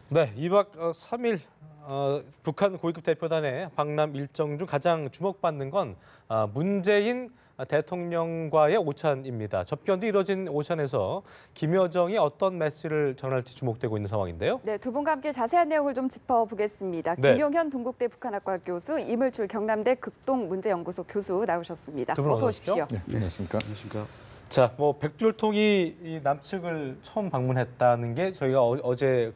네, 2박 3일 북한 고위급 대표단의 방남 일정 중 가장 주목받는 건 문재인 대통령과의 오찬입니다. 접견도 이뤄진 오찬에서 김여정이 어떤 메시지를 전할지 주목되고 있는 상황인데요. 네, 두 분과 함께 자세한 내용을 좀 짚어보겠습니다. 네. 김용현 동국대 북한학과 교수, 이물출 경남대 극동문제연구소 교수 나오셨습니다. 두 분 어서 오십시오. 네. 안녕하십니까. 안녕하십니까. 자, 백별통이 이 남측을 처음 방문했다는 게 저희가 어제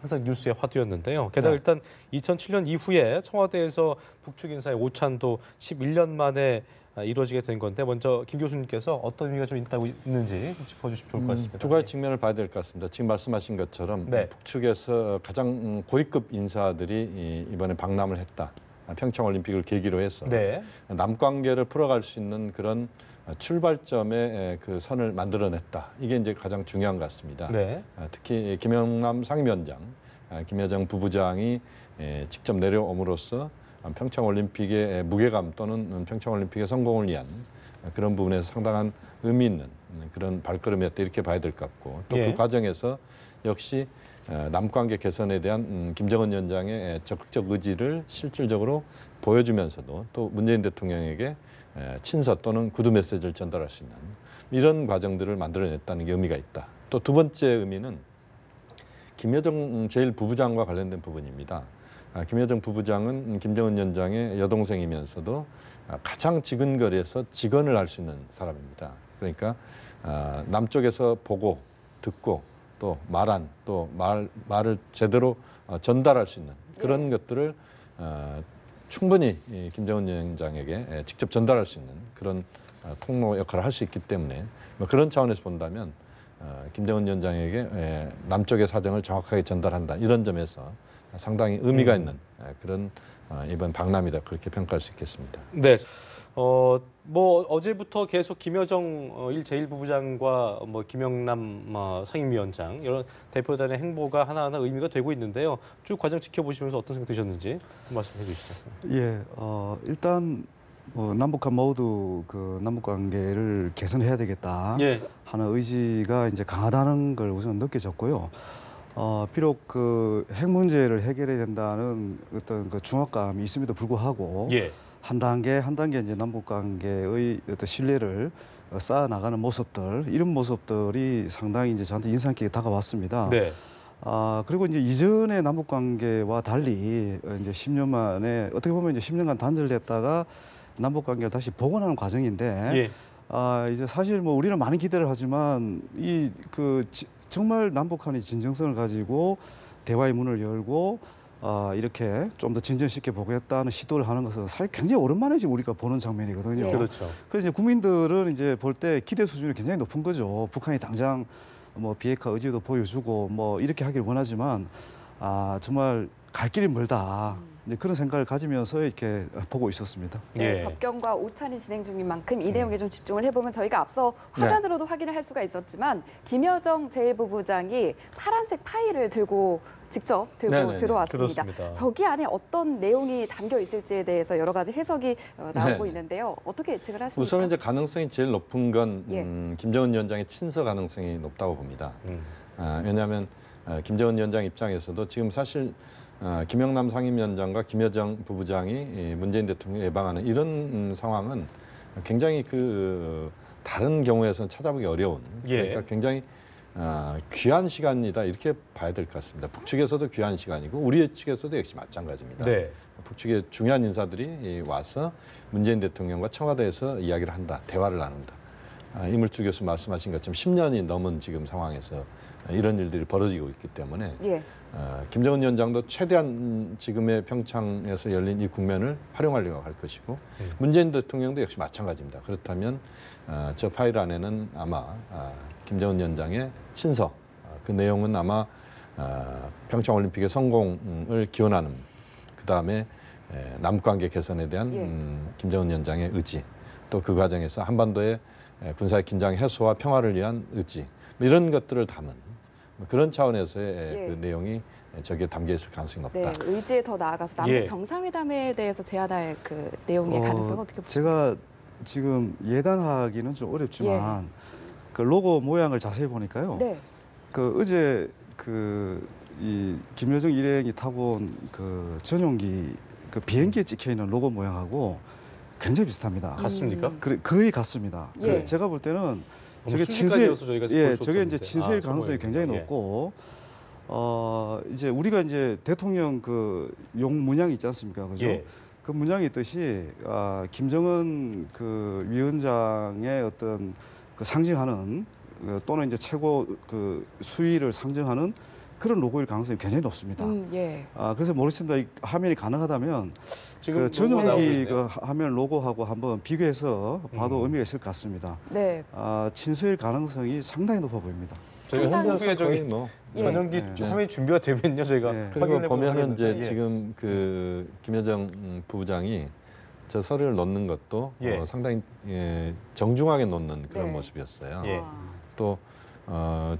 항상 뉴스의 화두였는데요. 게다가 일단 2007년 이후에 청와대에서 북측 인사의 오찬도 11년 만에 이루어지게 된 건데 먼저 김 교수님께서 어떤 의미가 좀 있는지 짚어주시면 좋을 것 같습니다. 두 가지 측면을 봐야 될 것 같습니다. 지금 말씀하신 것처럼 네. 북측에서 가장 고위급 인사들이 이번에 방남을 했다. 평창올림픽을 계기로 해서 네. 남관계를 풀어갈 수 있는 그런 출발점의 그 선을 만들어냈다. 이게 이제 가장 중요한 것 같습니다. 네. 특히 김영남 상임위원장, 김여정 부부장이 직접 내려옴으로써 평창올림픽의 무게감 또는 평창올림픽의 성공을 위한 그런 부분에서 상당한 의미 있는 그런 발걸음이었다 이렇게 봐야 될 것 같고 또 그 과정에서 역시 남관계 개선에 대한 김정은 위원장의 적극적 의지를 실질적으로 보여주면서도 또 문재인 대통령에게 친서 또는 구두 메시지를 전달할 수 있는 이런 과정들을 만들어냈다는 게 의미가 있다. 또 두 번째 의미는 김여정 제1부부장과 관련된 부분입니다. 김여정 부부장은 김정은 위원장의 여동생이면서도 가장 지근거리에서 직언을 할 수 있는 사람입니다. 그러니까 남쪽에서 보고 듣고 또 말을 제대로 전달할 수 있는 그런 것들을 충분히 김정은 위원장에게 직접 전달할 수 있는 그런 통로 역할을 할 수 있기 때문에 그런 차원에서 본다면 김정은 위원장에게 남쪽의 사정을 정확하게 전달한다 이런 점에서 상당히 의미가 있는 그런 이번 방남이다 그렇게 평가할 수 있겠습니다. 네. 어제부터 계속 김여정 제1부부장과 김영남 상임위원장 이런 대표단의 행보가 하나하나 의미가 되고 있는데요. 쭉 과정 지켜보시면서 어떤 생각 드셨는지 말씀해 주시죠. 예, 일단 남북한 모두 그 남북 관계를 개선해야 되겠다 하는 의지가 이제 강하다는 걸 우선 느껴졌고요. 비록 그 핵 문제를 해결해야 된다는 어떤 그 중압감이 있음에도 불구하고 한 단계 한 단계 이제 남북 관계의 어떤 신뢰를 쌓아 나가는 모습들 이런 모습들이 상당히 이제 저한테 인상 깊게 다가왔습니다. 네. 그리고 이제 이전의 남북 관계와 달리 이제 10년 만에 어떻게 보면 이제 10년간 단절됐다가 남북 관계를 다시 복원하는 과정인데 이제 사실 우리는 많은 기대를 하지만 정말 남북한이 진정성을 가지고 대화의 문을 열고 이렇게 좀 더 진전시켜 보겠다는 시도를 하는 것은 사실 굉장히 오랜만에 지금 우리가 보는 장면이거든요. 그렇죠. 그래서 이제 국민들은 이제 볼 때 기대 수준이 굉장히 높은 거죠. 북한이 당장 비핵화 의지도 보여주고 이렇게 하길 원하지만 정말 갈 길이 멀다. 이제 그런 생각을 가지면서 이렇게 보고 있었습니다. 네, 접견과 오찬이 진행 중인 만큼 이 내용에 좀 집중을 해보면 저희가 앞서 화면으로도 확인을 할 수가 있었지만 김여정 제1부부장이 파란색 파일을 직접 들고 들어왔습니다. 그렇습니다. 저기 안에 어떤 내용이 담겨 있을지에 대해서 여러 가지 해석이 나오고 있는데요. 어떻게 예측을 하십니까? 우선 이제 가능성이 제일 높은 건 김정은 위원장의 친서 가능성이 높다고 봅니다. 왜냐하면 김정은 위원장 입장에서도 지금 사실 김영남 상임위원장과 김여정 부부장이 문재인 대통령 예방하는 이런 상황은 굉장히 다른 경우에서는 찾아보기 어려운 그러니까 굉장히 귀한 시간이다 이렇게 봐야 될 것 같습니다. 북측에서도 귀한 시간이고 우리 측에서도 역시 마찬가지입니다. 북측의 중요한 인사들이 와서 문재인 대통령과 청와대에서 이야기를 한다, 대화를 나눈다. 이물주 교수 말씀하신 것처럼 10년이 넘은 지금 상황에서 이런 일들이 벌어지고 있기 때문에 김정은 위원장도 최대한 지금의 평창에서 열린 이 국면을 활용하려고 할 것이고 문재인 대통령도 역시 마찬가지입니다. 그렇다면 저 파일 안에는 아마 김정은 위원장의 친서, 그 내용은 아마 평창올림픽의 성공을 기원하는 그다음에 남북관계 개선에 대한 김정은 위원장의 의지 또 그 과정에서 한반도의 군사의 긴장 해소와 평화를 위한 의지 이런 것들을 담은 그런 차원에서의 그 내용이 저기에 담겨 있을 가능성이 높다. 네, 의지에 더 나아가서 남북 정상회담에 대해서 제안할 그 내용의 가능성은 어떻게 보십니까? 제가 지금 예단하기는 좀 어렵지만 그 로고 모양을 자세히 보니까요. 어제 이 김여정 일행이 타고 온 그 전용기 그 비행기에 찍혀 있는 로고 모양하고 굉장히 비슷합니다. 같습니까? 거의 같습니다. 예. 제가 볼 때는 너무 저게 순식간이어서 저희가 예, 볼 수 저게 이제 없었는데. 친서일 아, 가능성이 굉장히 예. 높고 이제 우리가 이제 대통령 그 용 문양이 있지 않습니까, 그죠? 예. 그 문양이 있듯이 김정은 그 위원장의 어떤 그 상징하는 또는 이제 최고 그 수위를 상징하는 그런 로고일 가능성이 굉장히 높습니다. 예. 그래서 모르겠습니다. 이 화면이 가능하다면 지금 그 전용기 로고 그 화면 로고하고 한번 비교해서 봐도 의미가 있을 것 같습니다. 네. 친서일 가능성이 상당히 높아 보입니다. 저희가 상당히 홍보에 저기 뭐 전용기 예. 화면이 준비가 되면요 저희가 예. 그리고 확인해 보면은 이제 예. 지금 그 김여정 부부장이 저 서류를 넣는 것도 예. 상당히 정중하게 놓는 그런 네. 모습이었어요. 예. 또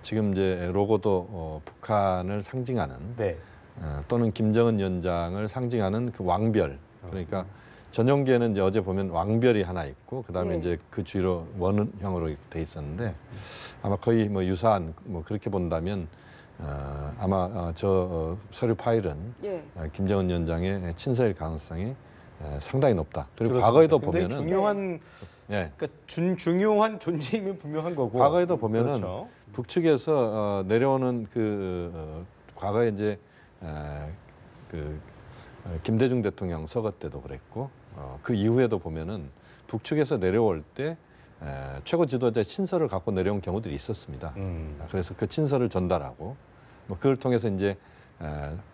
지금 이제 로고도 북한을 상징하는 네. 또는 김정은 위원장을 상징하는 그 왕별. 그러니까 전용기에는 이제 어제 보면 왕별이 하나 있고 그다음에 예. 이제 그 주위로 원형으로 돼 있었는데 아마 거의 뭐 유사한 뭐 그렇게 본다면 아마 저 서류 파일은 예. 김정은 위원장의 친서일 가능성이 상당히 높다. 그리고 그렇습니다. 과거에도 굉장히 보면은 중요한 예, 그러니까 중요한 존재임이 분명한 거고 과거에도 보면은 그렇죠. 북측에서 내려오는 과거에 이제 김대중 대통령 서거 때도 그랬고 그 이후에도 보면은 북측에서 내려올 때 최고 지도자의 친서를 갖고 내려온 경우들이 있었습니다. 그래서 그 친서를 전달하고 뭐 그걸 통해서 이제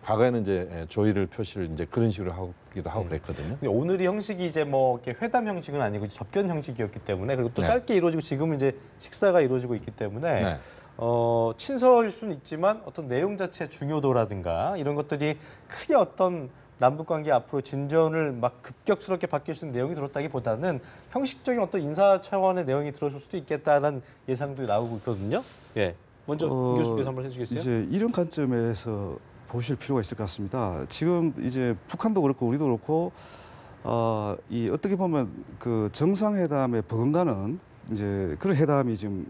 과거에는 이제 조의를 표시를 이제 그런 식으로 하기도 하고 그랬거든요. 근데 오늘의 형식이 이제 뭐 이렇게 회담 형식은 아니고 접견 형식이었기 때문에 그리고 또 네. 짧게 이루어지고 지금은 이제 식사가 이루어지고 있기 때문에 네. 친서일 수는 있지만 어떤 내용 자체의 중요도라든가 이런 것들이 크게 어떤 남북 관계 앞으로 진전을 막 급격스럽게 바뀔 수 있는 내용이 들었다기보다는 형식적인 어떤 인사 차원의 내용이 들어올 수도 있겠다는 예상도 나오고 있거든요. 예. 먼저 임 교수께서 한번 해주시겠어요? 이제 이런 관점에서 보실 필요가 있을 것 같습니다. 지금 이제 북한도 그렇고 우리도 그렇고 이 어떻게 보면 그 정상회담에 버금가는 이제 그런 회담이 지금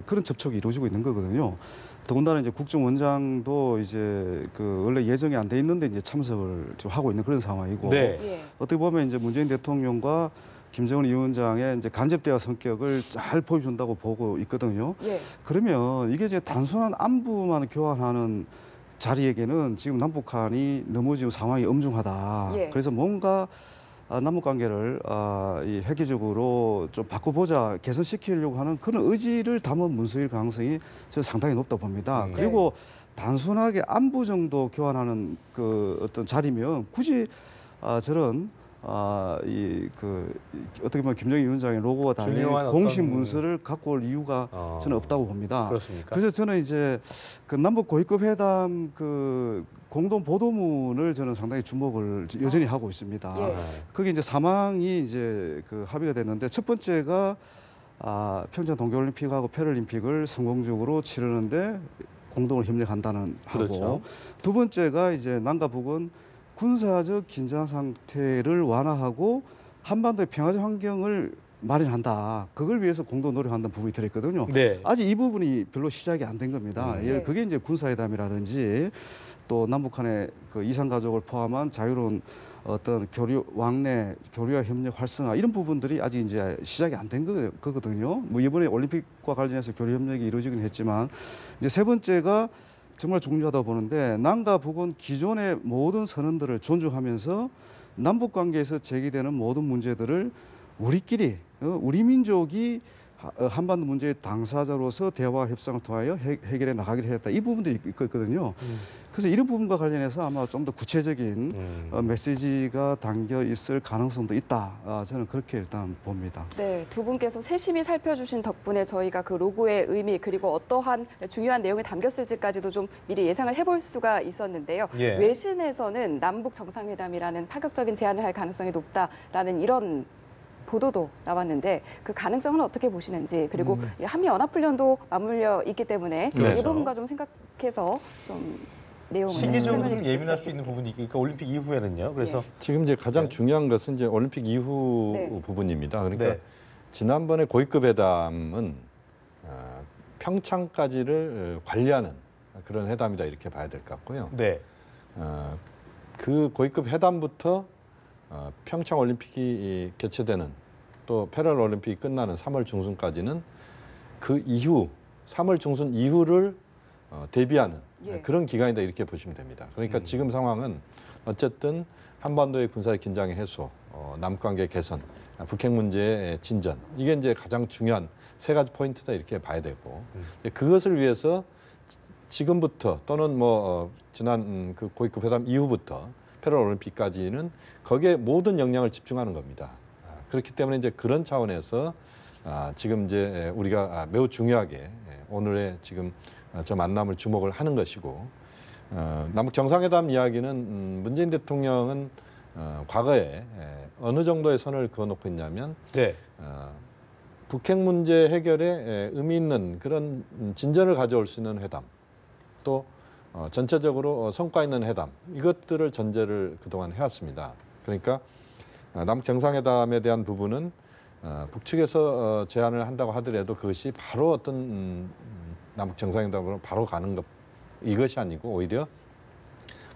그런 접촉이 이루어지고 있는 거거든요. 더군다나 이제 국정원장도 이제 원래 예정이 안 돼 있는데 이제 참석을 지금 하고 있는 그런 상황이고 네. 예. 어떻게 보면 이제 문재인 대통령과 김정은 위원장의 이제 간접 대화 성격을 잘 보여준다고 보고 있거든요. 예. 그러면 이게 이제 단순한 안부만 교환하는 자리에게는 지금 남북한이 너무 지금 상황이 엄중하다. 예. 그래서 뭔가 남북 관계를 이 획기적으로 좀 바꿔보자, 개선시키려고 하는 그런 의지를 담은 문서일 가능성이 저는 상당히 높다 봅니다. 그리고 단순하게 안부 정도 교환하는 어떤 자리면 굳이 저런 어떻게 보면 김정일 위원장의 로고가 달린 중요한 공식 어떤 문서를 갖고 올 이유가 저는 없다고 봅니다. 그렇습니까? 그래서 저는 이제 남북 고위급 회담 공동 보도문을 저는 상당히 주목을 여전히 하고 있습니다. 예. 거기 이제 사망이 이제 합의가 됐는데 첫 번째가 평창 동계올림픽하고 패럴림픽을 성공적으로 치르는데 공동으로 협력한다는 하고 그렇죠. 두 번째가 이제 남과 북은 군사적 긴장 상태를 완화하고 한반도의 평화적 환경을 마련한다. 그걸 위해서 공동 노력한다는 부분이 들어있거든요. 네. 아직 이 부분이 별로 시작이 안 된 겁니다. 네. 그게 이제 군사회담이라든지 또 남북한의 이산 가족을 포함한 자유로운 어떤 왕래 교류와 협력 활성화 이런 부분들이 아직 이제 시작이 안 된 거거든요. 뭐 이번에 올림픽과 관련해서 교류 협력이 이루어지긴 했지만 이제 세 번째가 정말 중요하다고 보는데 남과 북은 기존의 모든 선언들을 존중하면서 남북 관계에서 제기되는 모든 문제들을 우리끼리 우리 민족이 한반도 문제의 당사자로서 대화와 협상을 통하여 해결해 나가기로 했다. 이 부분들이 있거든요. 그래서 이런 부분과 관련해서 아마 좀 더 구체적인 메시지가 담겨 있을 가능성도 있다. 저는 그렇게 일단 봅니다. 네, 두 분께서 세심히 살펴주신 덕분에 저희가 그 로고의 의미 그리고 어떠한 중요한 내용이 담겼을지까지도 좀 미리 예상을 해볼 수가 있었는데요. 예. 외신에서는 남북 정상회담이라는 파격적인 제안을 할 가능성이 높다라는 이런 보도도 나왔는데 그 가능성은 어떻게 보시는지 그리고 한미연합훈련도 맞물려 있기 때문에 네. 이 부분과 좀 생각해서 좀 내용을 시기적으로 설명해 좀 주실 예민할 수 수 있는 부분이 그러니까 올림픽 이후에는요. 그래서 지금 이제 가장 네. 중요한 것은 이제 올림픽 이후 네. 부분입니다. 그러니까 네. 지난번에 고위급 회담은 평창까지를 관리하는 그런 회담이다 이렇게 봐야 될 것 같고요. 네. 그 고위급 회담부터 평창 올림픽이 개최되는 또 패럴 올림픽이 끝나는 3월 중순까지는 그 이후 3월 중순 이후를 대비하는 예. 그런 기간이다 이렇게 보시면 됩니다. 그러니까 지금 상황은 어쨌든 한반도의 군사의 긴장의 해소, 남북관계 개선, 북핵 문제의 진전 이게 이제 가장 중요한 세 가지 포인트다 이렇게 봐야 되고 그것을 위해서 지금부터 또는 뭐 지난 그 고위급 회담 이후부터 패럴 올림픽까지는 거기에 모든 역량을 집중하는 겁니다. 그렇기 때문에 이제 그런 차원에서 지금 이제 우리가 매우 중요하게 오늘의 지금 저 만남을 주목을 하는 것이고 남북 정상회담 이야기는 문재인 대통령은 과거에 어느 정도의 선을 그어놓고 있냐면 네. 북핵 문제 해결에 의미 있는 그런 진전을 가져올 수 있는 회담 또 전체적으로 성과 있는 회담 이것들을 전제를 그동안 해왔습니다. 그러니까 남북 정상회담에 대한 부분은 북측에서 제안을 한다고 하더라도 그것이 바로 어떤 남북 정상회담으로 바로 가는 것 이것이 아니고 오히려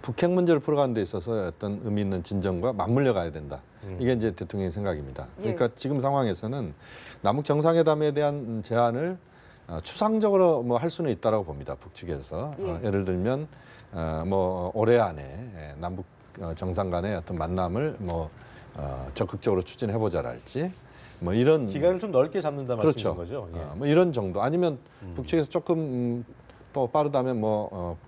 북핵 문제를 풀어가는 데 있어서 어떤 의미 있는 진전과 맞물려 가야 된다. 이게 이제 대통령의 생각입니다. 그러니까 지금 상황에서는 남북 정상회담에 대한 제안을 추상적으로 뭐 할 수는 있다라고 봅니다. 북측에서 예를 들면 뭐 올해 안에 남북 정상 간의 어떤 만남을 뭐 적극적으로 추진해보자랄지 뭐 이런 기간을 좀 넓게 잡는다 말씀이신 그렇죠. 거죠. 예. 뭐 이런 정도 아니면 북측에서 조금 또 빠르다면 뭐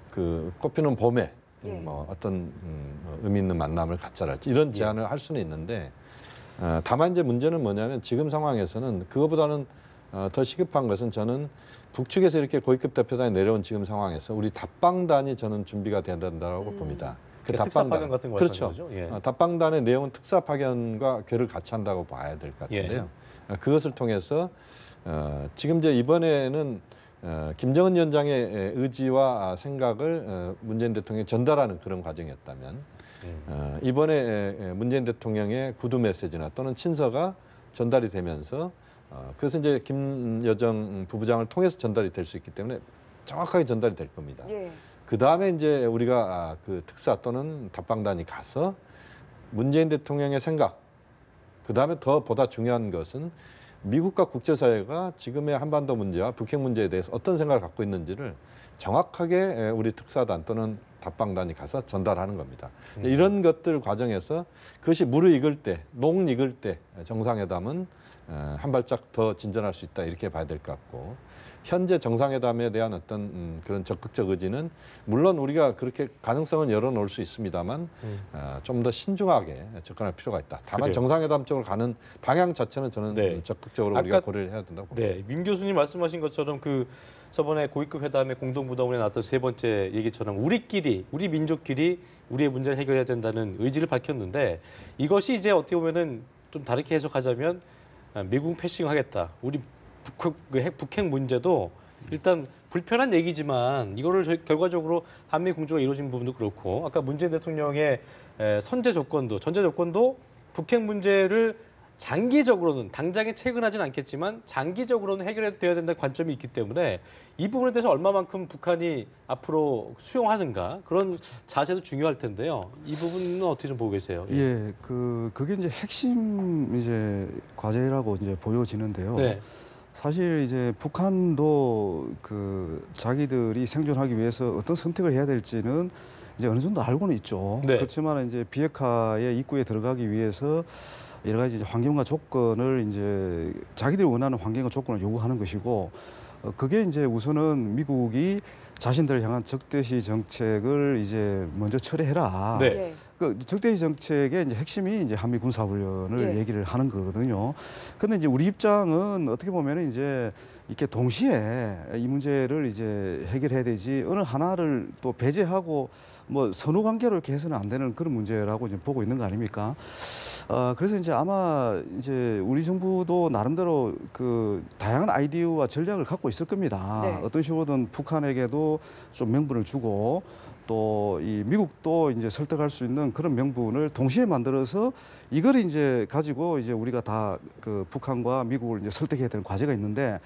그 꽃피는 봄에 뭐 어떤 의미 있는 만남을 갖자랄지 이런 제안을 할 수는 있는데 다만 이제 문제는 뭐냐면 지금 상황에서는 그거보다는 더 시급한 것은 저는 북측에서 이렇게 고위급 대표단이 내려온 지금 상황에서 우리 답방단이 저는 준비가 돼야 된다고 봅니다. 그 특사 파견 같은 거 그렇죠. 거죠? 예. 답방단의 내용은 특사 파견과 괴를 같이 한다고 봐야 될 것 같은데요. 그것을 통해서 지금 이제 이번에는 김정은 위원장의 의지와 생각을 문재인 대통령이 전달하는 그런 과정이었다면 이번에 문재인 대통령의 구두 메시지나 또는 친서가 전달이 되면서 그래서 이제 김여정 부부장을 통해서 전달이 될 수 있기 때문에 정확하게 전달이 될 겁니다. 그 다음에 이제 우리가 그 특사 또는 답방단이 가서 문재인 대통령의 생각, 그 다음에 더 보다 중요한 것은 미국과 국제사회가 지금의 한반도 문제와 북핵 문제에 대해서 어떤 생각을 갖고 있는지를 정확하게 우리 특사단 또는 답방단이 가서 전달하는 겁니다. 이런 것들 과정에서 그것이 무르익을 때, 녹익을 때 정상회담은 한 발짝 더 진전할 수 있다 이렇게 봐야 될 것 같고 현재 정상회담에 대한 어떤 그런 적극적 의지는 물론 우리가 그렇게 가능성은 열어놓을 수 있습니다만 좀 더 신중하게 접근할 필요가 있다. 다만 그래요. 정상회담 쪽으로 가는 방향 자체는 저는 적극적으로 우리가 고려를 해야 된다고 봅니다. 네, 민 교수님 말씀하신 것처럼 그 저번에 고위급 회담의 공동부담원에 나왔던 세 번째 얘기처럼 우리끼리, 우리 민족끼리 우리의 문제를 해결해야 된다는 의지를 밝혔는데 이것이 이제 어떻게 보면은 좀 다르게 해석하자면 미국 패싱하겠다. 우리 북핵 문제도 일단 불편한 얘기지만 이거를 결과적으로 한미 공조가 이루어진 부분도 그렇고 아까 문재인 대통령의 전제 조건도 북핵 문제를 장기적으로는 당장에 체근하지는 않겠지만 장기적으로는 해결돼야 된다는 관점이 있기 때문에 이 부분에 대해서 얼마만큼 북한이 앞으로 수용하는가 그런 자세도 중요할 텐데요. 이 부분은 어떻게 좀 보고 계세요? 예, 그게 이제 핵심 이제 과제라고 이제 보여지는데요. 네. 사실 이제 북한도 그 자기들이 생존하기 위해서 어떤 선택을 해야 될지는 이제 어느 정도 알고는 있죠. 네. 그렇지만 이제 비핵화의 입구에 들어가기 위해서 여러 가지 이제 환경과 조건을 이제 자기들이 원하는 환경과 조건을 요구하는 것이고 그게 이제 우선은 미국이 자신들을 향한 적대시 정책을 이제 먼저 철회해라. 네. 그 적대시 정책의 이제 핵심이 이제 한미 군사 훈련을 얘기를 하는 거거든요. 근데 이제 우리 입장은 어떻게 보면은 이제 이렇게 동시에 이 문제를 이제 해결해야 되지 어느 하나를 또 배제하고 뭐 선후 관계로 이렇게 해서는 안 되는 그런 문제라고 이제 보고 있는 거 아닙니까? 그래서 이제 아마 이제 우리 정부도 나름대로 그 다양한 아이디어와 전략을 갖고 있을 겁니다. 어떤 식으로든 북한에게도 좀 명분을 주고 또 이 미국도 이제 설득할 수 있는 그런 명분을 동시에 만들어서 이걸 이제 가지고 이제 우리가 다 그 북한과 미국을 이제 설득해야 되는 과제가 있는데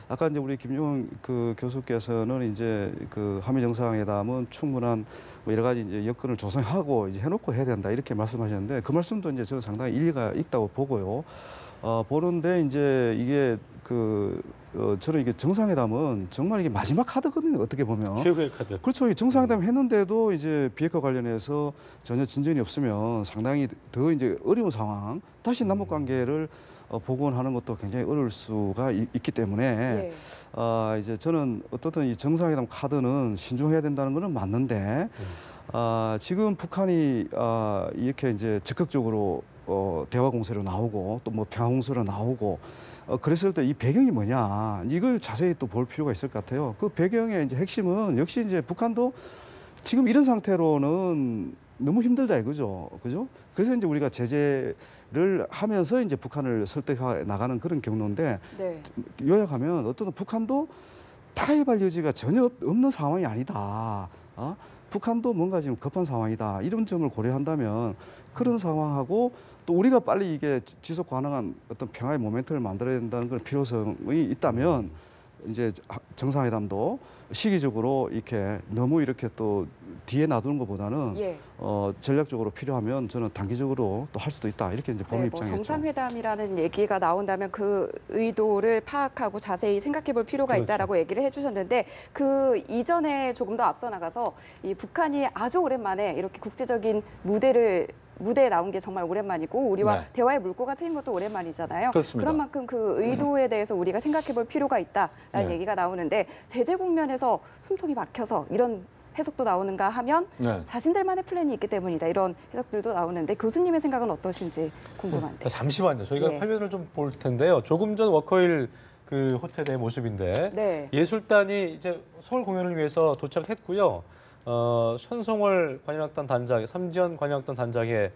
아까 이제 우리 김용 그 교수께서는 이제 그 한미 정상회담은 충분한 뭐 여러 가지 이제 여건을 조성하고 이제 해놓고 해야 된다 이렇게 말씀하셨는데 그 말씀도 이제 저는 상당히 일리가 있다고 보고요. 보는데 이제 이게 저는 이게 정상회담은 정말 이게 마지막 카드거든요. 어떻게 보면. 최고의 카드. 그렇죠. 이 정상회담 했는데도 이제 비핵화 관련해서 전혀 진전이 없으면 상당히 더 이제 어려운 상황. 다시 남북 관계를 복원하는 것도 굉장히 어려울 수가 있기 때문에 이제 저는 어떻든 이 정상회담 카드는 신중해야 된다는 것은 맞는데 지금 북한이 이렇게 이제 적극적으로 대화 공세로 나오고 또 뭐 평화 공세로 나오고 그랬을 때 이 배경이 뭐냐 이걸 자세히 또 볼 필요가 있을 것 같아요. 그 배경의 이제 핵심은 역시 이제 북한도 지금 이런 상태로는 너무 힘들다 이거죠, 그죠? 그래서 이제 우리가 제재를 하면서 이제 북한을 설득해 나가는 그런 경로인데 요약하면 어떤 북한도 타협할 여지가 전혀 없는 상황이 아니다. 북한도 뭔가 지금 급한 상황이다. 이런 점을 고려한다면 그런 상황하고 또 우리가 빨리 이게 지속 가능한 어떤 평화의 모멘트를 만들어야 된다는 그런 필요성이 있다면 이제 정상회담도 시기적으로 이렇게 너무 이렇게 또 뒤에 놔두는 것보다는 전략적으로 필요하면 저는 단기적으로 또 할 수도 있다 이렇게 이제 보는 입장이죠. 정상회담이라는 얘기가 나온다면 그 의도를 파악하고 자세히 생각해볼 필요가 있다라고 얘기를 해주셨는데 그 이전에 조금 더 앞서 나가서 이 북한이 아주 오랜만에 이렇게 국제적인 무대에 나온 게 정말 오랜만이고 우리와 대화의 물꼬가 트인 것도 오랜만이잖아요. 그렇습니다. 그런 만큼 그 의도에 대해서 우리가 생각해볼 필요가 있다라는 얘기가 나오는데 제재 국면에서 숨통이 막혀서 이런 해석도 나오는가 하면 자신들만의 플랜이 있기 때문이다. 이런 해석들도 나오는데 교수님의 생각은 어떠신지 궁금한데. 잠시만요. 저희가 화면을 좀 볼 텐데요. 조금 전 워커힐 그 호텔의 모습인데 예술단이 이제 서울 공연을 위해서 도착했고요. 현송월 관현악단 단장, 삼지연 관현악단 단장의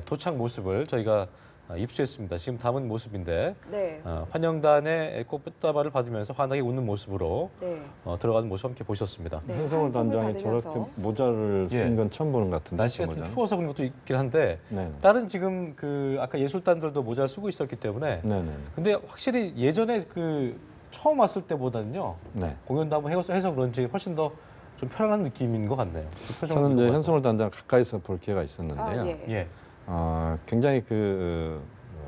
도착 모습을 저희가 입수했습니다. 지금 담은 모습인데 환영단의 꽃다발을 받으면서 환하게 웃는 모습으로 들어가는 모습 함께 보셨습니다. 현송월 단장이 저렇게 모자를 쓴 건 처음 보는 것 같은데. 날씨가 좀 추워서 그런 것도 있긴 한데 다른 지금 그 아까 예술단들도 모자를 쓰고 있었기 때문에 근데 확실히 예전에 그 처음 왔을 때보다는요 공연도 한번 해서 그런지 훨씬 더 좀 편안한 느낌인 것 같네요. 저는 이제 현송월 단장 가까이서 볼 기회가 있었는데요. 굉장히 그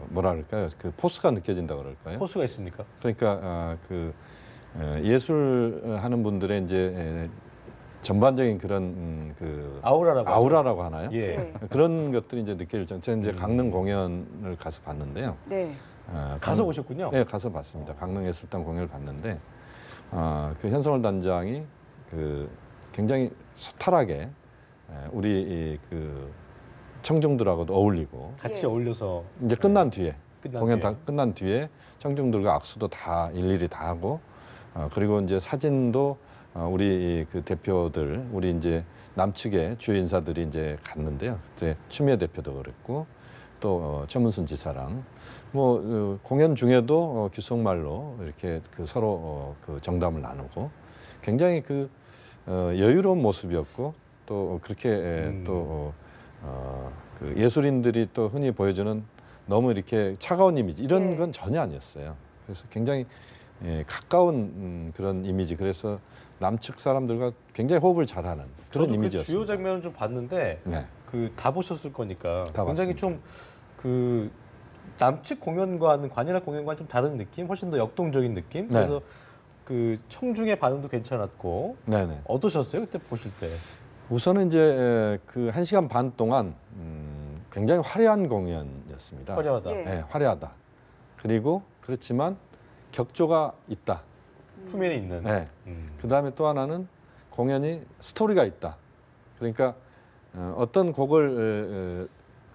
뭐랄까요, 그 포스가 느껴진다 그럴까요? 포스가 있습니까? 그러니까 예술하는 분들의 이제 전반적인 그런 그 아우라라고 하나요? 그런 것들이 이제 느껴질. 저는 이제 강릉 공연을 가서 봤는데요. 가서 오셨군요. 네, 가서 봤습니다. 강릉예술단 공연을 봤는데 그 현송월 단장이 그 굉장히 소탈하게 우리 그 청중들하고도 어울리고 같이 어울려서 이제 끝난 뒤에 공연 다 끝난 뒤에 청중들과 악수도 다 일일이 다 하고 그리고 이제 사진도 우리 그 대표들 우리 이제 남측의 주요 인사들이 이제 갔는데요. 그때 추미애 대표도 그랬고 또 최문순 지사랑 뭐 공연 중에도 귓속말로 이렇게 그 서로 그 정담을 나누고 굉장히 그 여유로운 모습이었고 또 그렇게 또 그 예술인들이 또 흔히 보여주는 너무 이렇게 차가운 이미지 이런 건 전혀 아니었어요. 그래서 굉장히 가까운 그런 이미지. 그래서 남측 사람들과 굉장히 호흡을 잘하는 그런 이미지였어요. 주요 장면을 좀 봤는데 그 다 보셨을 거니까 굉장히 좀 그 남측 공연과는 관현악 공연과는 좀 다른 느낌, 훨씬 더 역동적인 느낌. 그래서 그 청중의 반응도 괜찮았고 어떠셨어요 그때 보실 때? 우선은 이제 그 1시간 반 동안 굉장히 화려한 공연이었습니다. 화려하다. 네, 화려하다. 그리고 그렇지만 격조가 있다. 품에 있는. 그다음에 또 하나는 공연이 스토리가 있다. 그러니까 어떤 곡을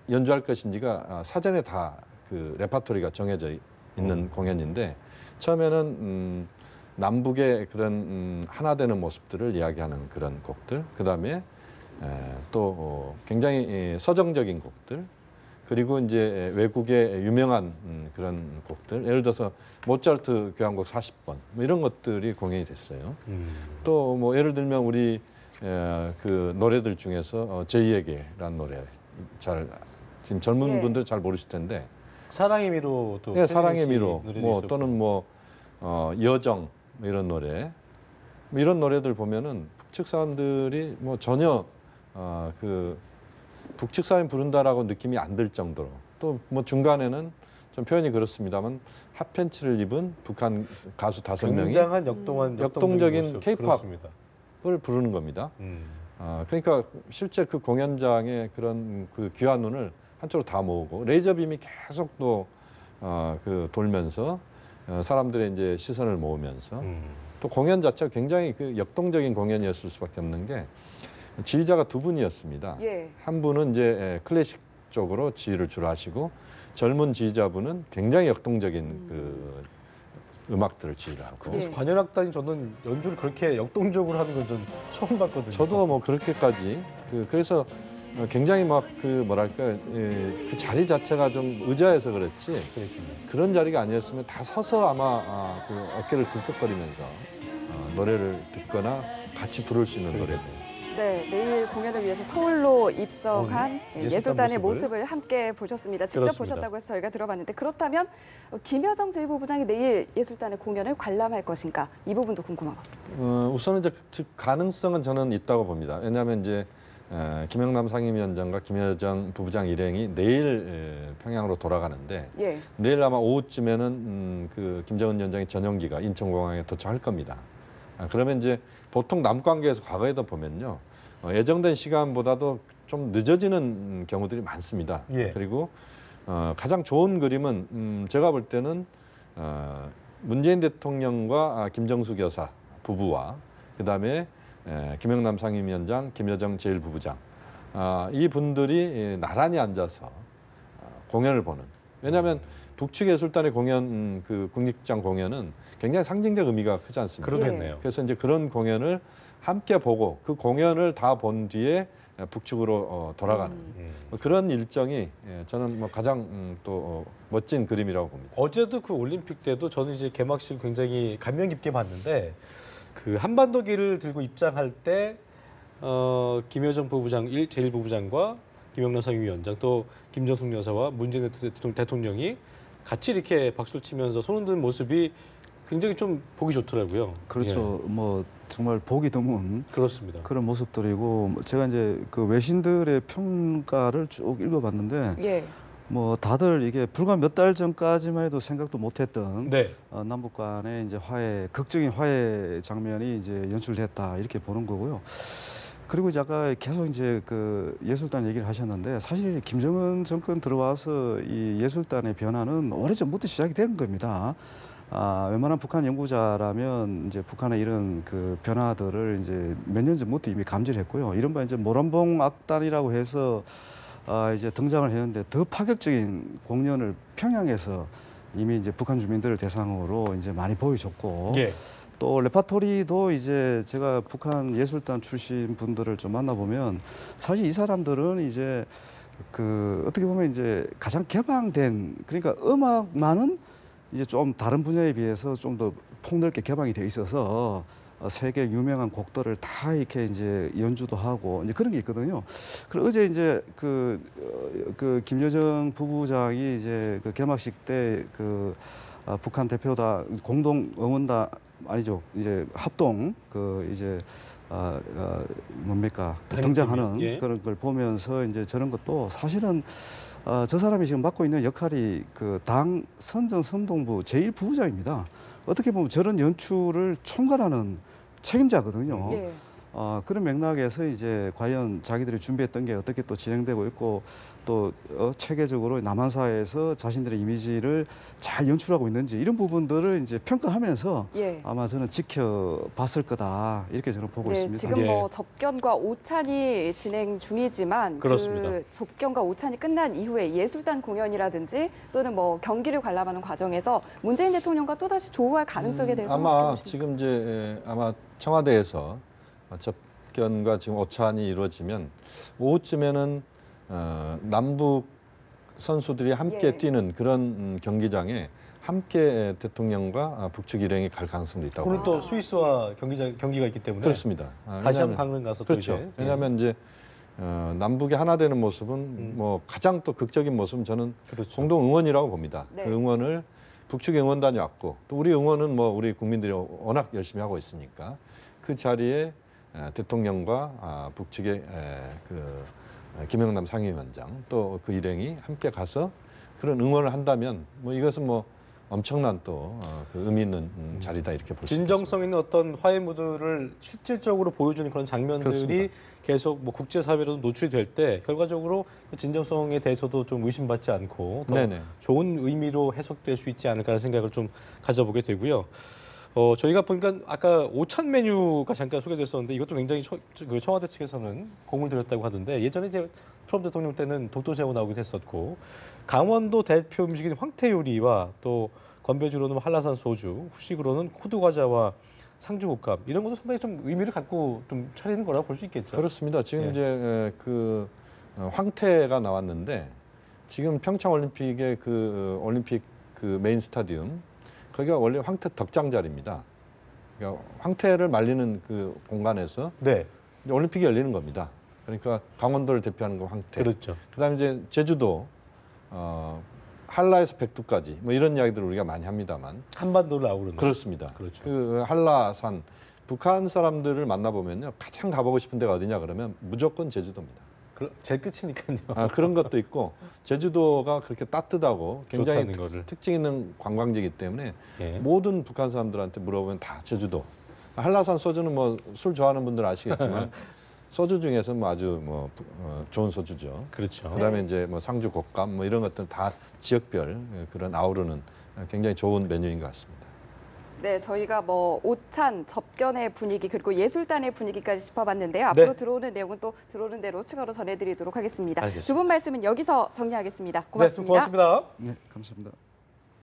연주할 것인지가 사전에 다 그 레파토리가 정해져 있는 공연인데 처음에는 남북의 그런 하나 되는 모습들을 이야기하는 그런 곡들, 그다음에 또 굉장히 서정적인 곡들, 그리고 이제 외국의 유명한 그런 곡들, 예를 들어서 모차르트 교향곡 40번 뭐 이런 것들이 공연이 됐어요. 또 뭐 예를 들면 우리 그 노래들 중에서 제2에게라는 노래 지금 젊은 분들 잘 모르실 텐데 사랑의 미로도 네, 사랑의 미로 뭐 또는 여정 이런 노래 이런 노래들 보면은 북측 사람들이 뭐 전혀 그 북측 사람이 부른다라고 느낌이 안 들 정도로 또 뭐 중간에는 좀 표현이 그렇습니다만 핫팬츠를 입은 북한 가수 5명이 굉장한 역동적인 케이팝을 부르는 겁니다. 그러니까 실제 그 공연장에 그런 그 귀한 눈을 한쪽으로 다 모으고 레이저 빔이 계속 또 그 돌면서 사람들의 이제 시선을 모으면서 또 공연 자체가 굉장히 그 역동적인 공연이었을 수밖에 없는 게 지휘자가 2분이었습니다. 한 분은 이제 클래식 쪽으로 지휘를 주로 하시고 젊은 지휘자분은 굉장히 역동적인 그 음악들을 지휘를 하고. 관현악단이 저는 연주를 그렇게 역동적으로 하는 건 전 처음 봤거든요. 저도 뭐 그렇게까지 그래서 굉장히 막 그 뭐랄까 그 자리 자체가 좀 의자여서 그렇지 그런 자리가 아니었으면 다 서서 아마 그 어깨를 들썩거리면서 노래를 듣거나 같이 부를 수 있는 노래들. 네, 내일 공연을 위해서 서울로 입성한 예술단의 모습을 함께 보셨습니다. 직접 그렇습니다. 보셨다고 해서 저희가 들어봤는데 그렇다면 김여정 제1부부장이 내일 예술단의 공연을 관람할 것인가 이 부분도 궁금합니다. 우선은 이제 가능성은 저는 있다고 봅니다. 왜냐하면 이제 김영남 상임위원장과 김여정 부부장 일행이 내일 평양으로 돌아가는데 내일 아마 오후쯤에는 그 김정은 위원장의 전용기가 인천공항에 도착할 겁니다. 그러면 이제 보통 남관계에서 과거에도 보면요 예정된 시간보다도 좀 늦어지는 경우들이 많습니다. 그리고 가장 좋은 그림은 제가 볼 때는 문재인 대통령과 김정숙 여사 부부와 그다음에 김영남 상임위원장, 김여정 제1부부장 이 분들이 나란히 앉아서 공연을 보는. 왜냐하면 북측 예술단의 공연 그 국립극장 공연은 굉장히 상징적 의미가 크지 않습니까? 그러겠네요. 그래서 이제 그런 공연을 함께 보고 그 공연을 다 본 뒤에 북측으로 돌아가는 그런 일정이 저는 뭐 가장 또 멋진 그림이라고 봅니다. 어제도 그 올림픽 때도 저는 이제 개막식 굉장히 감명 깊게 봤는데 그 한반도 길을 들고 입장할 때 김여정 부부장 제1부부장과 김영남 상임위원장 또 김정숙 여사와 문재인 대통령이 같이 이렇게 박수를 치면서 손 흔드는 모습이 굉장히 좀 보기 좋더라고요. 그렇죠. 뭐 정말 보기 드문 그렇습니다. 그런 모습들이고 제가 이제 그 외신들의 평가를 쭉 읽어봤는데 뭐 다들 이게 불과 몇 달 전까지만 해도 생각도 못했던 남북 간의 이제 극적인 화해 장면이 이제 연출됐다 이렇게 보는 거고요. 그리고 이제 아까 계속 이제 그 예술단 얘기를 하셨는데 사실 김정은 정권 들어와서 이 예술단의 변화는 오래전부터 시작이 된 겁니다. 웬만한 북한 연구자라면 이제 북한의 이런 그 변화들을 이제 몇 년 전부터 이미 감지를 했고요. 이른바 이제 모란봉 악단이라고 해서 이제 등장을 했는데 더 파격적인 공연을 평양에서 이미 이제 북한 주민들을 대상으로 이제 많이 보여줬고 또 레파토리도 이제 제가 북한 예술단 출신 분들을 좀 만나보면 사실 이 사람들은 이제 그 어떻게 보면 이제 가장 개방된 그러니까 음악만은 이제 좀 다른 분야에 비해서 좀 더 폭넓게 개방이 돼 있어서 세계 유명한 곡들을 다 이렇게 이제 연주도 하고 이제 그런 게 있거든요. 그리고 어제 이제 그 김여정 부부장이 이제 그 개막식 때 그 북한 대표단 공동 응원단 아니죠 이제 합동 그 이제 뭡니까 등장하는 그런 걸 보면서 이제 저런 것도 사실은 저 사람이 지금 맡고 있는 역할이 그 당 선전선동부 제1부부장입니다. 어떻게 보면 저런 연출을 총괄하는 책임자거든요. 그런 맥락에서 이제 과연 자기들이 준비했던 게 어떻게 또 진행되고 있고 또 체계적으로 남한사회에서 자신들의 이미지를 잘 연출하고 있는지 이런 부분들을 이제 평가하면서 아마 저는 지켜봤을 거다 이렇게 저는 보고 있습니다. 지금 뭐 접견과 오찬이 진행 중이지만 그 접견과 오찬이 끝난 이후에 예술단 공연이라든지 또는 뭐 경기를 관람하는 과정에서 문재인 대통령과 또다시 조우할 가능성에 대해서 아마 지금 이제 아마 청와대에서 접견과 지금 오찬이 이루어지면 오후쯤에는 남북 선수들이 함께 뛰는 그런 경기장에 함께 대통령과 북측 일행이 갈 가능성도 있다고 오늘 봅니다. 또 스위스와 경기가 있기 때문에 그렇습니다. 다시 한번 방문 가서 그렇죠. 또 이제 왜냐하면 이제 남북이 하나 되는 모습은 뭐 가장 또 극적인 모습은 저는 그렇죠. 공동 응원이라고 봅니다. 네. 그 응원을 북측의 응원단이 왔고 또 우리 응원은 뭐 우리 국민들이 워낙 열심히 하고 있으니까 그 자리에 대통령과 북측의 김영남 상임위원장 또 그 일행이 함께 가서 그런 응원을 한다면 뭐 이것은 뭐 엄청난 또 그 의미 있는 자리다 이렇게 볼 수 있습니다. 진정성 있는 어떤 화해 무드를 실질적으로 보여주는 그런 장면들이 그렇습니다. 계속 뭐 국제사회로도 노출이 될 때 결과적으로 그 진정성에 대해서도 좀 의심받지 않고 더 네네. 좋은 의미로 해석될 수 있지 않을까 하는 생각을 좀 가져보게 되고요. 저희가 보니까 아까 오찬 메뉴가 잠깐 소개됐었는데 이것도 굉장히 청와대 측에서는 공을 들였다고 하던데 예전에 이제 트럼프 대통령 때는 독도새우 나오기도 했었고 강원도 대표 음식인 황태요리와 또 건배주로는 한라산 소주, 후식으로는 호두과자와 상주국밥 이런 것도 상당히 좀 의미를 갖고 좀 차리는 거라고 볼 수 있겠죠. 그렇습니다. 지금 예. 이제 황태가 나왔는데 지금 평창 올림픽의 올림픽 메인 스타디움 거기가 원래 황태 덕장 자리입니다. 그러니까 황태를 말리는 그 공간에서 네, 이제 올림픽이 열리는 겁니다. 그러니까 강원도를 대표하는 거 황태. 그렇죠. 그다음에 이제 제주도 한라에서 백두까지 뭐 이런 이야기들을 우리가 많이 합니다만 한반도를 아우르는. 그렇습니다. 그렇죠. 그 한라산 북한 사람들을 만나보면요 가장 가보고 싶은 데가 어디냐 그러면 무조건 제주도입니다. 제일 끝이니까요. 그런 것도 있고 제주도가 그렇게 따뜻하고 굉장히 좋다는 거를. 특징 있는 관광지이기 때문에 예. 모든 북한 사람들한테 물어보면 다 제주도. 한라산 소주는 뭐 술 좋아하는 분들은 아시겠지만 소주 중에서 뭐 아주 좋은 소주죠. 그렇죠. 그다음에 이제 뭐 상주 곶감 뭐 이런 것들 다 지역별 그런 아우르는 굉장히 좋은 메뉴인 것 같습니다. 네, 저희가 뭐 오찬, 접견의 분위기 그리고 예술단의 분위기까지 짚어봤는데요. 앞으로 네. 들어오는 내용은 또 들어오는 대로 추가로 전해드리도록 하겠습니다. 알겠습니다. 두 분 말씀은 여기서 정리하겠습니다. 네, 고맙습니다. 고맙습니다. 네, 감사합니다.